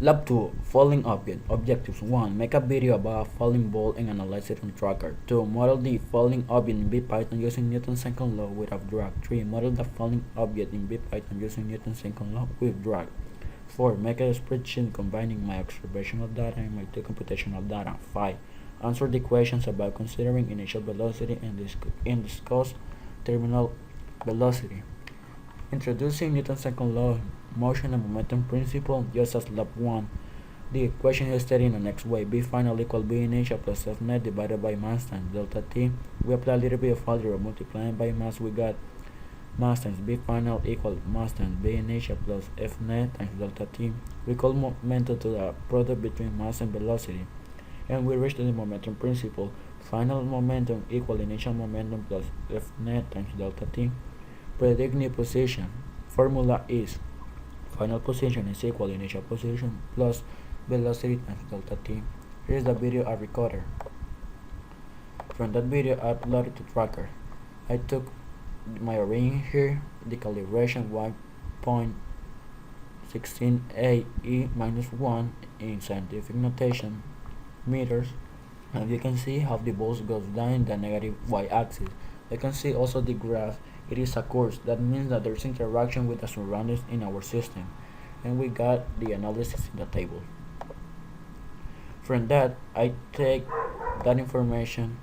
Lab 2. Falling object. Objectives 1. Make a video about a falling ball and analyze it on Tracker. 2. Model the falling object in BPython using Newton's second law without drag. 3. Model the falling object in BPython using Newton's second law with drag. 4. Make a spreadsheet combining my observational data and my two computational data. 5. Answer the questions about considering initial velocity and discuss terminal velocity. Introducing Newton's second law of motion and momentum principle just as lab 1. The equation is stated in the next way: B final equal B initial plus F net divided by mass times delta T. We apply a little bit of algebra multiplying by mass. We got mass times B final equal mass times B initial plus F net times delta T. We call momentum to the product between mass and velocity, and we reach to the momentum principle. Final momentum equal initial momentum plus F net times delta T. Predict new position. Formula is final position is equal initial position plus velocity times delta T. Here's the video I recorded. From that video I uploaded to Tracker. I took my origin here, the calibration 1.16 AE minus 1 in scientific notation meters, and you can see how the ball goes down the negative y-axis. You can see also the graph. It is a course. That means that there's interaction with the surroundings in our system, and we got the analysis in the table. From that, I take that information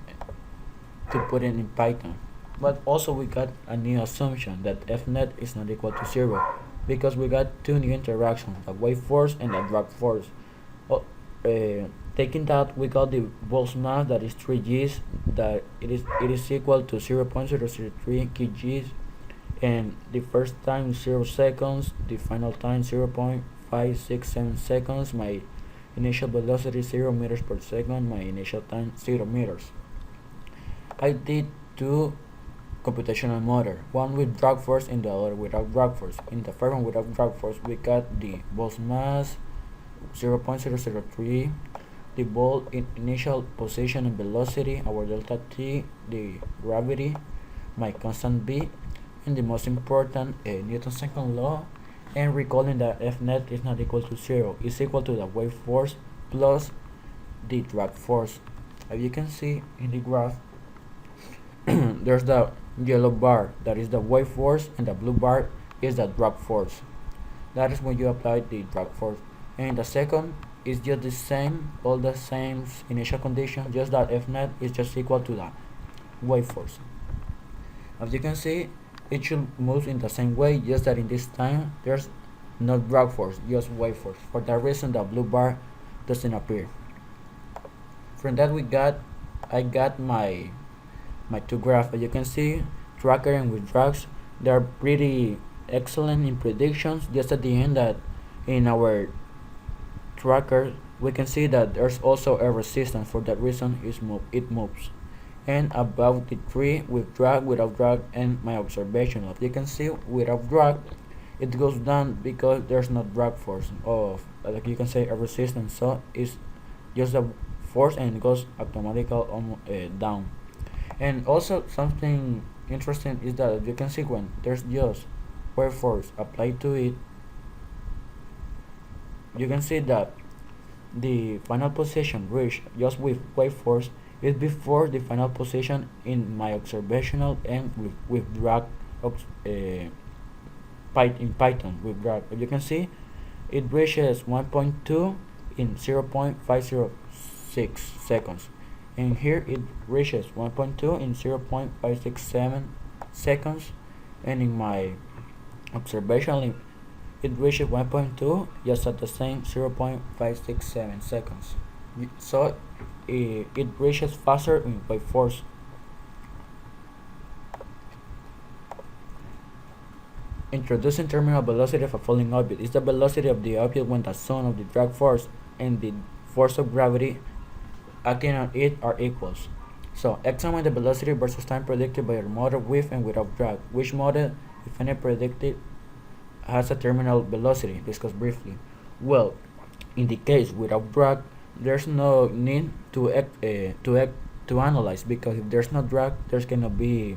to put it in Python. But also we got a new assumption that Fnet is not equal to 0 because we got two new interactions, the wave force and the drag force. Taking that, we got the ball's mass, that is 3 g's, that it is equal to 0.003 kgs, and the first time 0 seconds, the final time 0.567 seconds, my initial velocity 0 meters per second, my initial time 0 meters. I did two computational model, one with drag force and the other without drag force. In the first one without drag force, we got the ball's mass 0.003, the ball in initial position and velocity, our delta T, the gravity, my constant B, and the most important, Newton's second law, and recalling that F net is not equal to 0, it's equal to the wave force plus the drag force. As you can see in the graph, there's the yellow bar, that is the wave force, and the blue bar is the drag force. That is when you apply the drag force. And the second is just the same, all the same initial conditions, just that F net is just equal to the wave force. As you can see, it should move in the same way, just that in this time there's no drag force, just wave force. For that reason, the blue bar doesn't appear. From that, I got my two graphs. As you can see, Tracker and with drags, they are pretty excellent in predictions. Just at the end, that in our Tracker we can see that there's also a resistance. For that reason, it moves. And about the tree with drag, without drag, and my observation, as you can see, without drag it goes down because there's no drag force of, like you can say, a resistance, so it's just a force and it goes automatically down. And also something interesting is that you can see when there's just wave force applied to it, you can see that the final position reached just with wave force is before the final position in my observational and with drag in Python with drag. As you can see, it reaches 1.2 in 0.506 seconds, and here it reaches 1.2 in 0.567 seconds, and in my observational it reaches 1.2 just at the same 0.567 seconds. So it reaches faster in wave force. Introducing terminal velocity of a falling object is the velocity of the object when the sum of the drag force and the force of gravity acting on it are equals. So examine the velocity versus time predicted by your model with and without drag. Which model, if any, predicted has a terminal velocity? Discuss briefly. Well, in the case without drag, there's no need to analyze, because if there's no drag, there's gonna be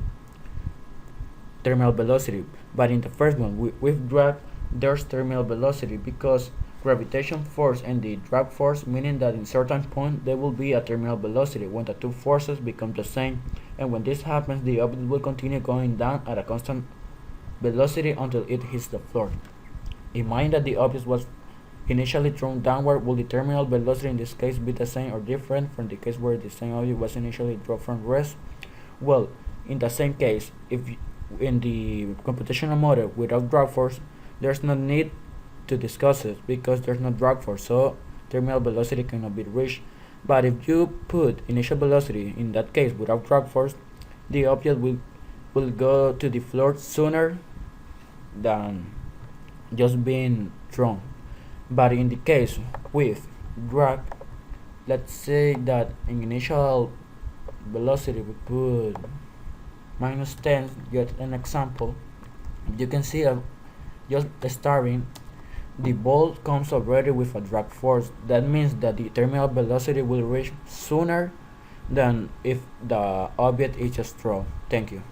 terminal velocity. But in the first one, with drag, there's terminal velocity, because gravitation force and the drag force, meaning that in certain point there will be a terminal velocity when the two forces become the same, and when this happens the object will continue going down at a constant velocity until it hits the floor. In mind that the object was initially thrown downward, will the terminal velocity in this case be the same or different from the case where the same object was initially dropped from rest? Well, in the same case, if in the computational model without drag force, there's no need to discuss it because there's no drag force, so terminal velocity cannot be reached. But if you put initial velocity in that case without drag force, the object will go to the floor sooner than just being thrown. But in the case with drag, let's say that in initial velocity we put minus 10, get an example. You can see just starting, the ball comes already with a drag force. That means that the terminal velocity will reach sooner than if the object is just thrown. Thank you.